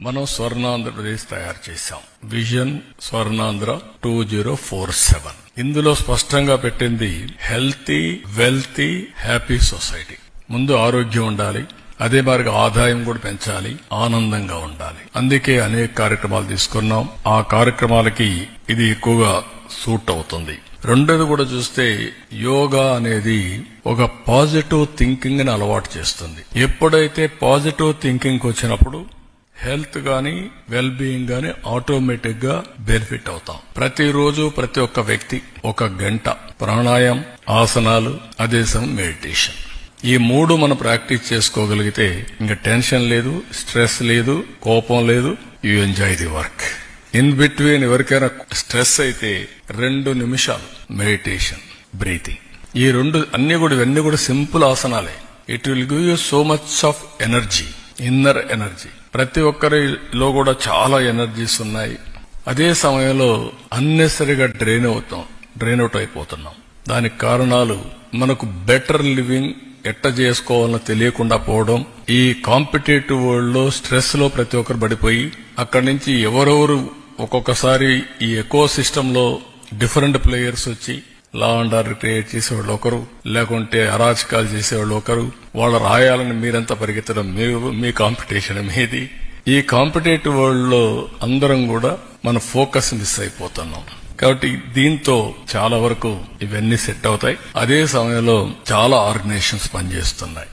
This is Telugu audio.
మనం స్వర్ణాంధ్రప్రదేశ్ తయారు చేశాం. విజన్ స్వర్ణాంధ్ర 2047. ఇందులో స్పష్టంగా పెట్టింది హెల్తీ, వెల్తీ, హ్యాపీ సొసైటీ. ముందు ఆరోగ్యం ఉండాలి, అదే మరి ఆదాయం కూడా పెంచాలి, ఆనందంగా ఉండాలి. అందుకే అనేక కార్యక్రమాలు తీసుకున్నాం. ఆ కార్యక్రమాలకి ఇది ఎక్కువగా సూట్ అవుతుంది. రెండోది కూడా చూస్తే యోగా అనేది ఒక పాజిటివ్ థింకింగ్ ని అలవాటు చేస్తుంది. ఎప్పుడైతే పాజిటివ్ థింకింగ్ వచ్చినప్పుడు హెల్త్ గాని వెల్ బీయింగ్ గాని ఆటోమేటిక్ గా బెనిఫిట్ అవుతాం. ప్రతిరోజు ప్రతి ఒక్క వ్యక్తి 1 గంట ప్రాణాయామం, ఆసనాలు, అదే సమయం మెడిటేషన్, ఈ 3 మనం ప్రాక్టీస్ చేసుకోగలిగితే ఇంకా టెన్షన్ లేదు, స్ట్రెస్ లేదు, కోపం లేదు. You enjoy the work. In between ఎవరికైనా స్ట్రెస్ అయితే 2 నిమిషాలు మెడిటేషన్, బ్రీతింగ్, ఈ 2 ఇవన్నీ కూడా సింపుల్ ఆసనాలే. It will give you so much of energy, inner energy. ప్రతి ఒక్కరిలో కూడా చాలా ఎనర్జీస్ ఉన్నాయి. అదే సమయంలో అన్నెసరిగా డ్రైన్ అవుట్ అయిపోతున్నాం. దానికి కారణాలు మనకు బెటర్ లివింగ్ ఎట్ట చేసుకోవాలో తెలియకుండా పోవడం. ఈ కాంపిటేటివ్ వరల్డ్ లో స్ట్రెస్ లో ప్రతి ఒక్కరు పడిపోయి అక్కడి నుంచి ఎవరెవరు ఒక్కొక్కసారి ఈ ఎకో సిస్టమ్ లో డిఫరెంట్ ప్లేయర్స్ వచ్చి లా అండ్ ఆర్డర్ క్రియేట్ చేసేవాళ్ళు ఒకరు, లేకుంటే అరాచకాలు చేసేవాళ్ళు ఒకరు. వాళ్ళు రాయాలని మీరంతా పరిగెత్తడం, మీ కాంపిటీషన్ మీది. ఈ కాంపిటేటివ్ వరల్డ్ లో అందరం కూడా మన ఫోకస్ మిస్ అయిపోతున్నాం. కాబట్టి దీంతో చాలా వరకు ఇవన్నీ సెట్ అవుతాయి. అదే సమయంలో చాలా ఆర్గనైజేషన్స్ పనిచేస్తున్నాయి.